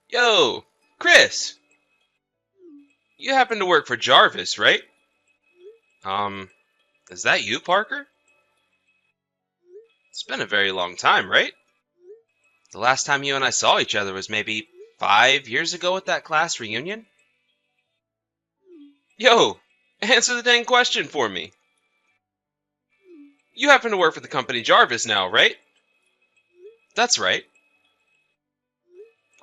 Yo, Chris, you happen to work for Jarvis, right? Um, is that you, Parker? It's been a very long time, right? The last time you and I saw each other was maybe 5 years ago at that class reunion? Yo, answer the dang question for me. You happen to work for the company Jarvis now, right? That's right.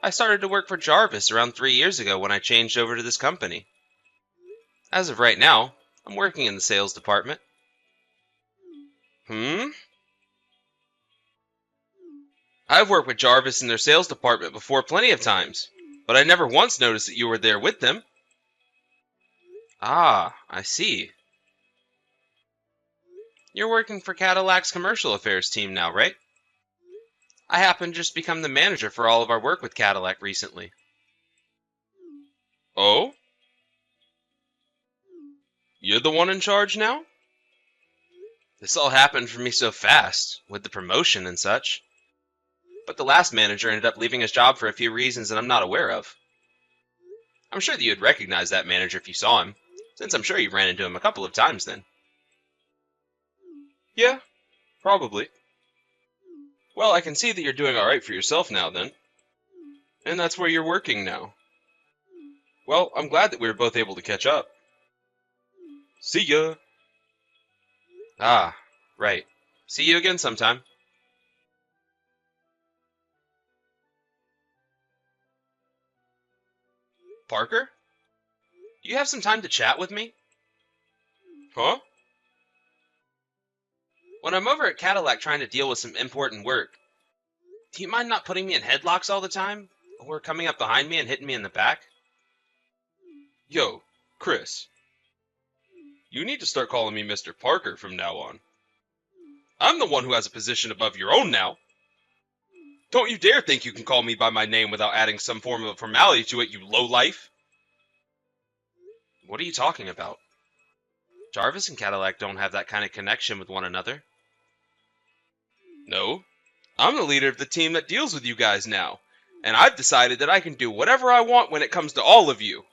I started to work for Jarvis around 3 years ago when I changed over to this company. As of right now, I'm working in the sales department. Hmm? I've worked with Jarvis in their sales department before plenty of times, but I never once noticed that you were there with them. Ah, I see. You're working for Cadillac's commercial affairs team now, right? I happen to just become the manager for all of our work with Cadillac recently. Oh? You're the one in charge now? This all happened for me so fast, with the promotion and such. But the last manager ended up leaving his job for a few reasons that I'm not aware of. I'm sure that you'd recognize that manager if you saw him, since I'm sure you ran into him a couple of times then. Yeah, probably. Well, I can see that you're doing alright for yourself now then. And that's where you're working now. Well, I'm glad that we were both able to catch up. See ya! Ah, right. See you again sometime. Parker? Do you have some time to chat with me? Huh? When I'm over at Cadillac trying to deal with some important work, do you mind not putting me in headlocks all the time? Or coming up behind me and hitting me in the back? Yo, Chris, you need to start calling me Mr. Parker from now on. I'm the one who has a position above your own now. Don't you dare think you can call me by my name without adding some form of formality to it, you lowlife! What are you talking about? Jarvis and Cadillac don't have that kind of connection with one another. No, I'm the leader of the team that deals with you guys now, and I've decided that I can do whatever I want when it comes to all of you.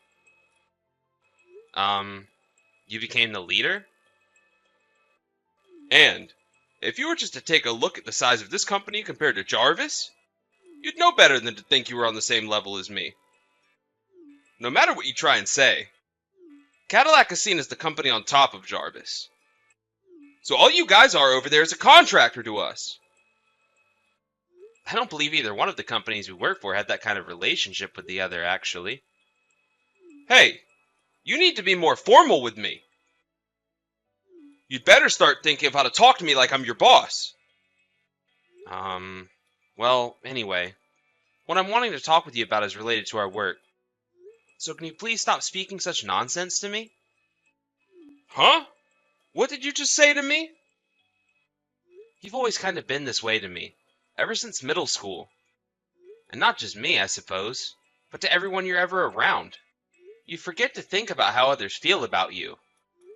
You became the leader? And if you were just to take a look at the size of this company compared to Jarvis, you'd know better than to think you were on the same level as me. No matter what you try and say, Cadillac is seen as the company on top of Jarvis. So all you guys are over there is a contractor to us. I don't believe either one of the companies we work for had that kind of relationship with the other, actually. Hey, you need to be more formal with me. You'd better start thinking of how to talk to me like I'm your boss. Well, anyway, what I'm wanting to talk with you about is related to our work. So can you please stop speaking such nonsense to me? Huh? What did you just say to me? You've always kind of been this way to me, ever since middle school. And not just me, I suppose, but to everyone you're ever around. You forget to think about how others feel about you,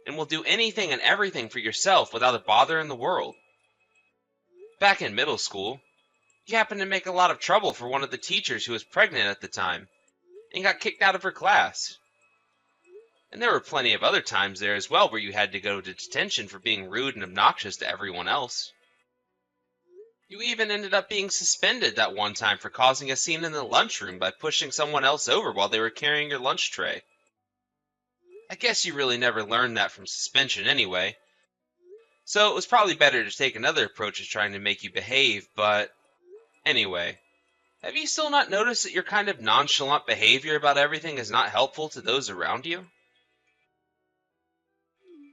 and will do anything and everything for yourself without a bother in the world. Back in middle school, you happened to make a lot of trouble for one of the teachers who was pregnant at the time, and got kicked out of her class. And there were plenty of other times there as well where you had to go to detention for being rude and obnoxious to everyone else. You even ended up being suspended that one time for causing a scene in the lunchroom by pushing someone else over while they were carrying your lunch tray. I guess you really never learned that from suspension anyway, so it was probably better to take another approach as trying to make you behave, but anyway, have you still not noticed that your kind of nonchalant behavior about everything is not helpful to those around you?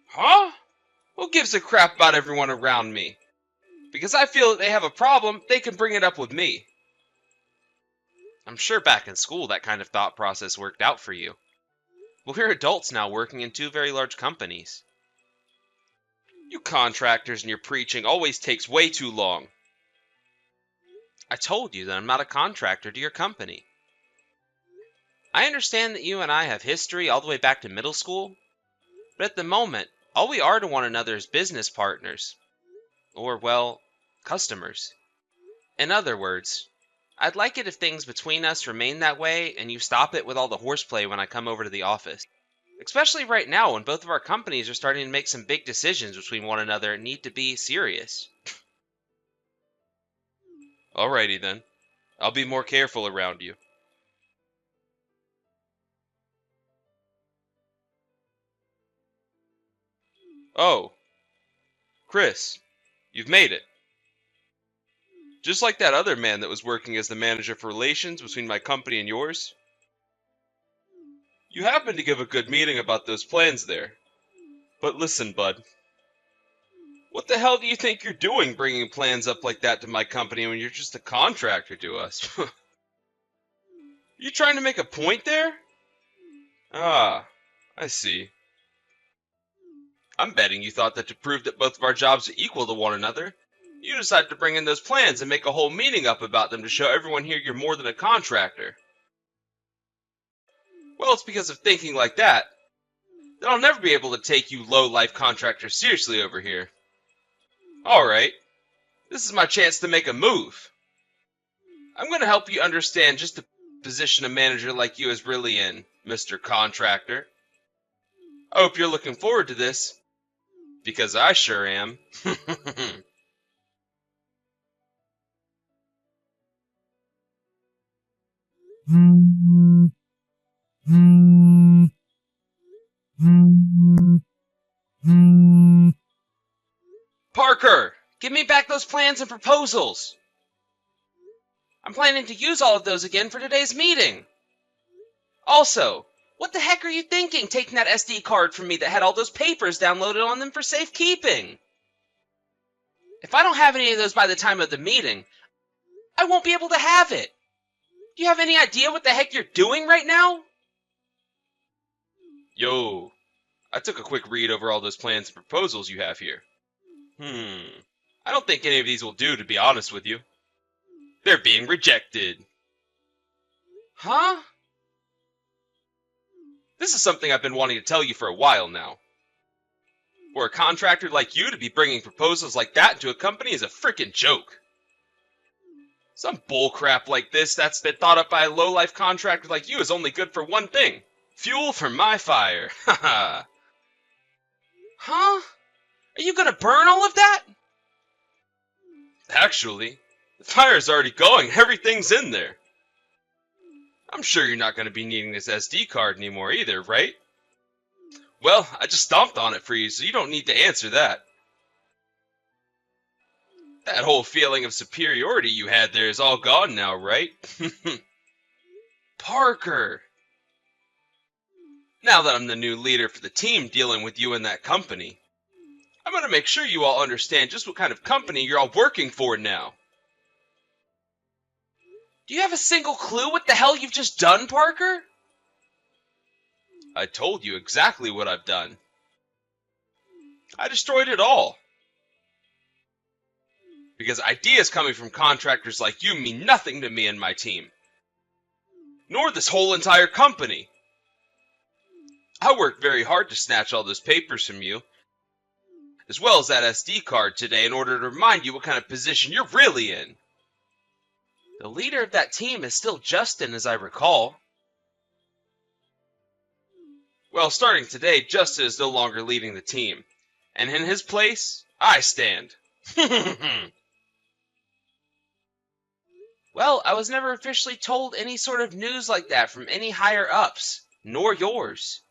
Huh? Who gives a crap about everyone around me? Because I feel that they have a problem, they can bring it up with me. I'm sure back in school that kind of thought process worked out for you. But we're adults now working in two very large companies. You contractors and your preaching always takes way too long. I told you that I'm not a contractor to your company. I understand that you and I have history all the way back to middle school, but at the moment, all we are to one another is business partners. Or, well, customers. In other words, I'd like it if things between us remain that way and you stop it with all the horseplay when I come over to the office. Especially right now when both of our companies are starting to make some big decisions between one another and need to be serious. Alrighty then. I'll be more careful around you. Oh, Chris, you've made it. Just like that other man that was working as the manager for relations between my company and yours. You happened to give a good meeting about those plans there. But listen, bud. What the hell do you think you're doing bringing plans up like that to my company when you're just a contractor to us? You trying to make a point there? Ah, I see. I'm betting you thought that to prove that both of our jobs are equal to one another, you decided to bring in those plans and make a whole meeting up about them to show everyone here you're more than a contractor. Well, it's because of thinking like that I'll never be able to take you low-life contractors seriously over here. Alright, this is my chance to make a move. I'm going to help you understand just the position a manager like you is really in, Mr. Contractor. I hope you're looking forward to this, because I sure am. Parker, give me back those plans and proposals. I'm planning to use all of those again for today's meeting. Also, what the heck are you thinking taking that SD card from me that had all those papers downloaded on them for safekeeping? If I don't have any of those by the time of the meeting, I won't be able to have it. Do you have any idea what the heck you're doing right now? Yo, I took a quick read over all those plans and proposals you have here. I don't think any of these will do, to be honest with you. They're being rejected. Huh? This is something I've been wanting to tell you for a while now. For a contractor like you to be bringing proposals like that into a company is a frickin' joke. Some bullcrap like this that's been thought up by a low-life contractor like you is only good for one thing. Fuel for my fire. Haha. Huh? Are you gonna burn all of that? Actually, the fire's already going. Everything's in there. I'm sure you're not going to be needing this SD card anymore either, right? Well, I just stomped on it for you, so you don't need to answer that. That whole feeling of superiority you had there is all gone now, right? Parker! Now that I'm the new leader for the team dealing with you and that company, I'm going to make sure you all understand just what kind of company you're all working for now. Do you have a single clue what the hell you've just done, Parker? I told you exactly what I've done. I destroyed it all. Because ideas coming from contractors like you mean nothing to me and my team. Nor this whole entire company. I worked very hard to snatch all those papers from you, as well as that SD card today in order to remind you what kind of position you're really in. The leader of that team is still Justin, as I recall. Well, starting today, Justin is no longer leading the team, and in his place, I stand. Well, I was never officially told any sort of news like that from any higher-ups, nor yours.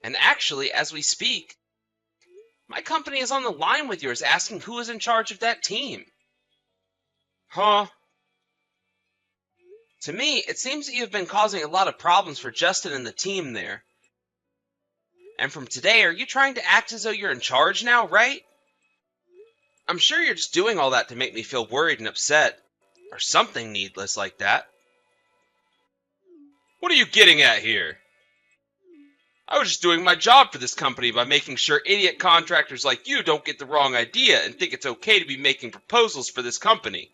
And actually, as we speak, my company is on the line with yours asking who is in charge of that team. Huh? To me, it seems that you've been causing a lot of problems for Justin and the team there. And from today, are you trying to act as though you're in charge now, right? I'm sure you're just doing all that to make me feel worried and upset. Or something needless like that. What are you getting at here? I was just doing my job for this company by making sure idiot contractors like you don't get the wrong idea and think it's okay to be making proposals for this company.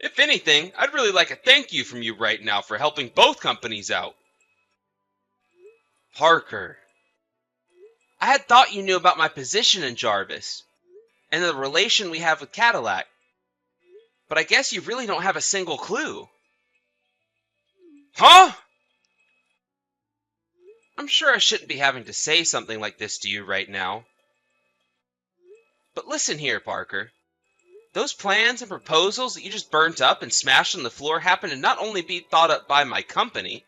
If anything, I'd really like a thank you from you right now for helping both companies out. Parker. I had thought you knew about my position in Jarvis, and the relation we have with Cadillac. But I guess you really don't have a single clue. Huh? I'm sure I shouldn't be having to say something like this to you right now. But listen here, Parker. Those plans and proposals that you just burnt up and smashed on the floor happen to not only be thought up by my company.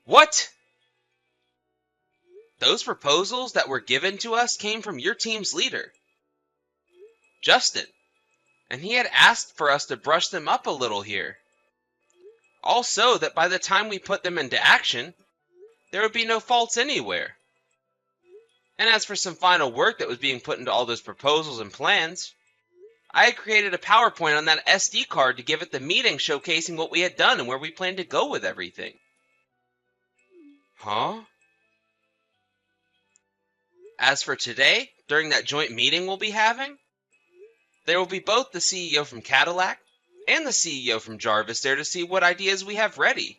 What? Those proposals that were given to us came from your team's leader, Justin, and he had asked for us to brush them up a little here. Also, that by the time we put them into action, there would be no faults anywhere. And as for some final work that was being put into all those proposals and plans, I had created a PowerPoint on that SD card to give at the meeting showcasing what we had done and where we planned to go with everything. Huh? As for today, during that joint meeting we'll be having, there will be both the CEO from Cadillac and the CEO from Jarvis there to see what ideas we have ready.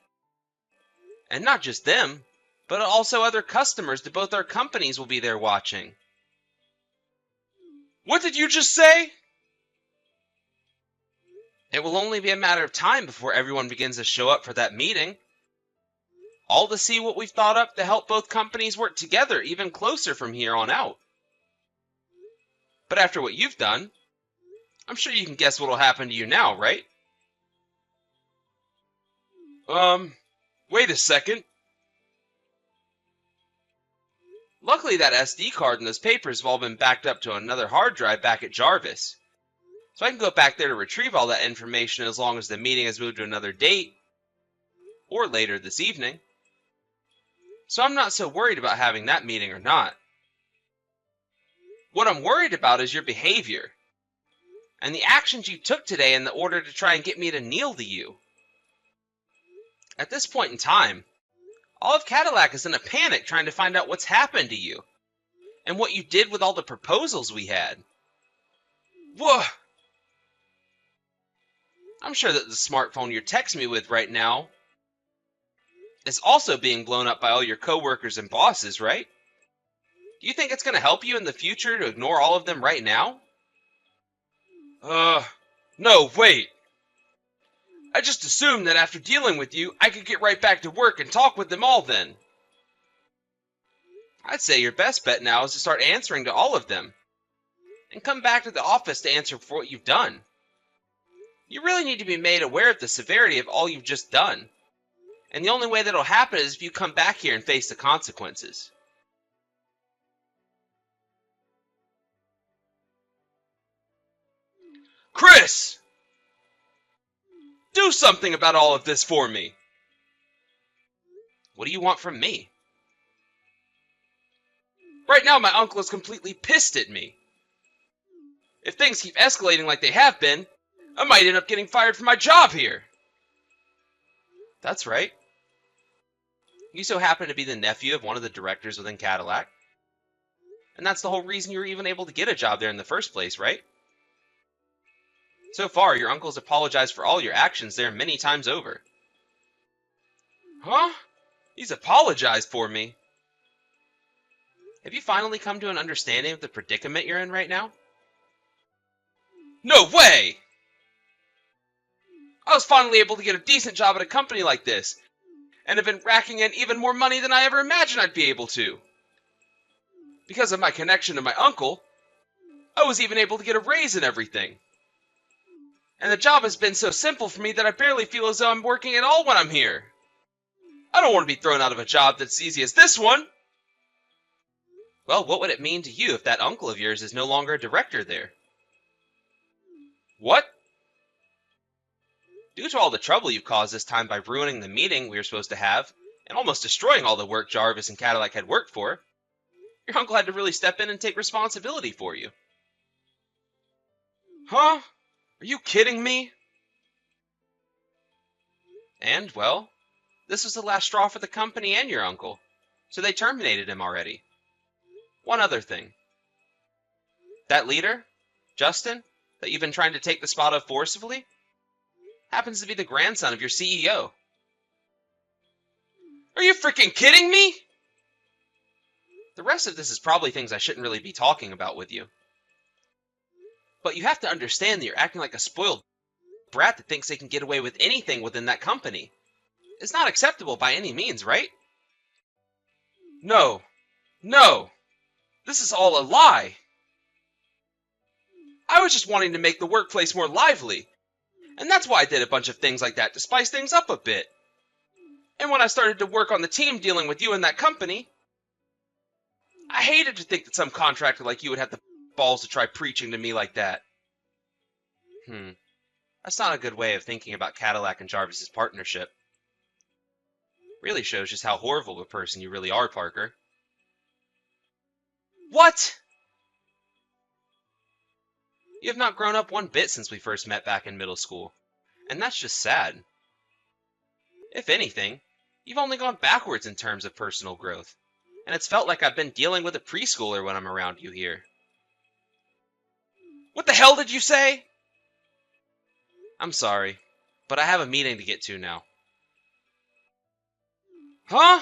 And not just them, but also other customers to both our companies will be there watching. What did you just say? It will only be a matter of time before everyone begins to show up for that meeting. All to see what we've thought up to help both companies work together even closer from here on out. But after what you've done, I'm sure you can guess what'll happen to you now, right? Wait a second. Luckily that SD card and those papers have all been backed up to another hard drive back at Jarvis. So I can go back there to retrieve all that information as long as the meeting has moved to another date, or later this evening. So I'm not so worried about having that meeting or not. What I'm worried about is your behavior, and the actions you took today in the order to try and get me to kneel to you. At this point in time, all of Cadillac is in a panic trying to find out what's happened to you, and what you did with all the proposals we had. Whoa! I'm sure that the smartphone you're texting me with right now is also being blown up by all your coworkers and bosses, right? Do you think it's going to help you in the future to ignore all of them right now? No, wait. I just assumed that after dealing with you, I could get right back to work and talk with them all then. I'd say your best bet now is to start answering to all of them, and come back to the office to answer for what you've done. You really need to be made aware of the severity of all you've just done. And the only way that'll happen is if you come back here and face the consequences. Chris! Do something about all of this for me! What do you want from me? Right now my uncle is completely pissed at me. If things keep escalating like they have been, I might end up getting fired from my job here. That's right. You so happen to be the nephew of one of the directors within Cadillac. And that's the whole reason you were even able to get a job there in the first place, right? So far, your uncle's apologized for all your actions there many times over. Huh? He's apologized for me? Have you finally come to an understanding of the predicament you're in right now? No way! I was finally able to get a decent job at a company like this, and have been racking in even more money than I ever imagined I'd be able to. Because of my connection to my uncle, I was even able to get a raise and everything. And the job has been so simple for me that I barely feel as though I'm working at all when I'm here. I don't want to be thrown out of a job that's as easy as this one. Well, what would it mean to you if that uncle of yours is no longer a director there? What? Due to all the trouble you've caused this time by ruining the meeting we were supposed to have, and almost destroying all the work Jarvis and Cadillac had worked for, your uncle had to really step in and take responsibility for you. Huh? Are you kidding me? And, well, this was the last straw for the company and your uncle, so they terminated him already. One other thing. That leader, Justin, that you've been trying to take the spot of forcibly, happens to be the grandson of your CEO. Are you freaking kidding me? The rest of this is probably things I shouldn't really be talking about with you. But you have to understand that you're acting like a spoiled brat that thinks they can get away with anything within that company. It's not acceptable by any means, right? No, no, this is all a lie. I was just wanting to make the workplace more lively, and that's why I did a bunch of things like that to spice things up a bit. And when I started to work on the team dealing with you and that company, I hated to think that some contractor like you would have the balls to try preaching to me like that. That's not a good way of thinking about Cadillac and Jarvis's partnership. Really shows just how horrible of a person you really are, Parker. What? You have not grown up one bit since we first met back in middle school, and that's just sad. If anything, you've only gone backwards in terms of personal growth, and it's felt like I've been dealing with a preschooler when I'm around you here. What the hell did you say? I'm sorry, but I have a meeting to get to now. Huh?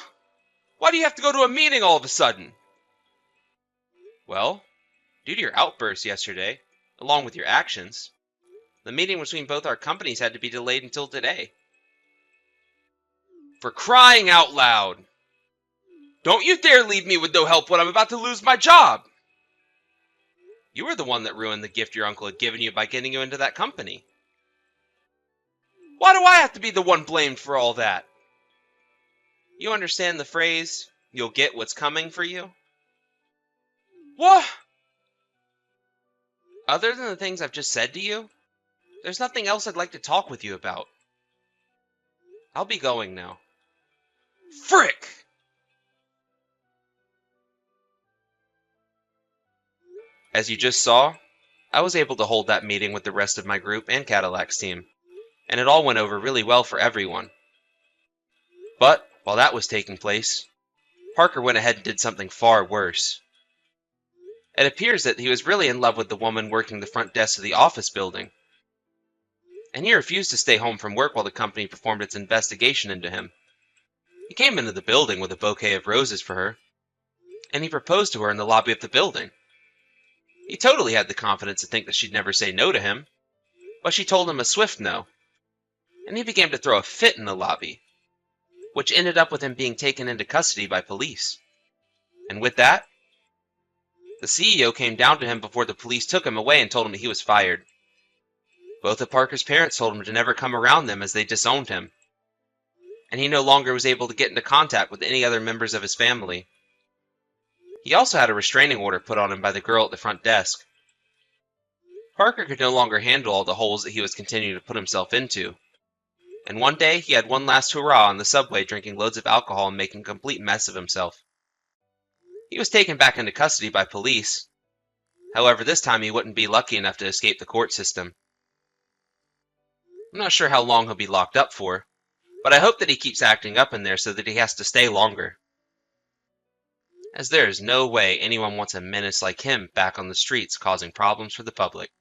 Why do you have to go to a meeting all of a sudden? Well, due to your outburst yesterday, along with your actions, the meeting between both our companies had to be delayed until today. For crying out loud! Don't you dare leave me with no help when I'm about to lose my job! You were the one that ruined the gift your uncle had given you by getting you into that company. Why do I have to be the one blamed for all that? You understand the phrase, you'll get what's coming for you? What? Other than the things I've just said to you, there's nothing else I'd like to talk with you about. I'll be going now. Frick! As you just saw, I was able to hold that meeting with the rest of my group and Cadillac's team, and it all went over really well for everyone. But, while that was taking place, Parker went ahead and did something far worse. It appears that he was really in love with the woman working the front desk of the office building, and he refused to stay home from work while the company performed its investigation into him. He came into the building with a bouquet of roses for her, and he proposed to her in the lobby of the building. He totally had the confidence to think that she'd never say no to him, but she told him a swift no, and he began to throw a fit in the lobby, which ended up with him being taken into custody by police. And with that, the CEO came down to him before the police took him away and told him that he was fired. Both of Parker's parents told him to never come around them as they disowned him, and he no longer was able to get into contact with any other members of his family. He also had a restraining order put on him by the girl at the front desk. Parker could no longer handle all the holes that he was continuing to put himself into, and one day he had one last hurrah on the subway drinking loads of alcohol and making a complete mess of himself. He was taken back into custody by police. However, this time he wouldn't be lucky enough to escape the court system. I'm not sure how long he'll be locked up for, but I hope that he keeps acting up in there so that he has to stay longer, as there is no way anyone wants a menace like him back on the streets causing problems for the public.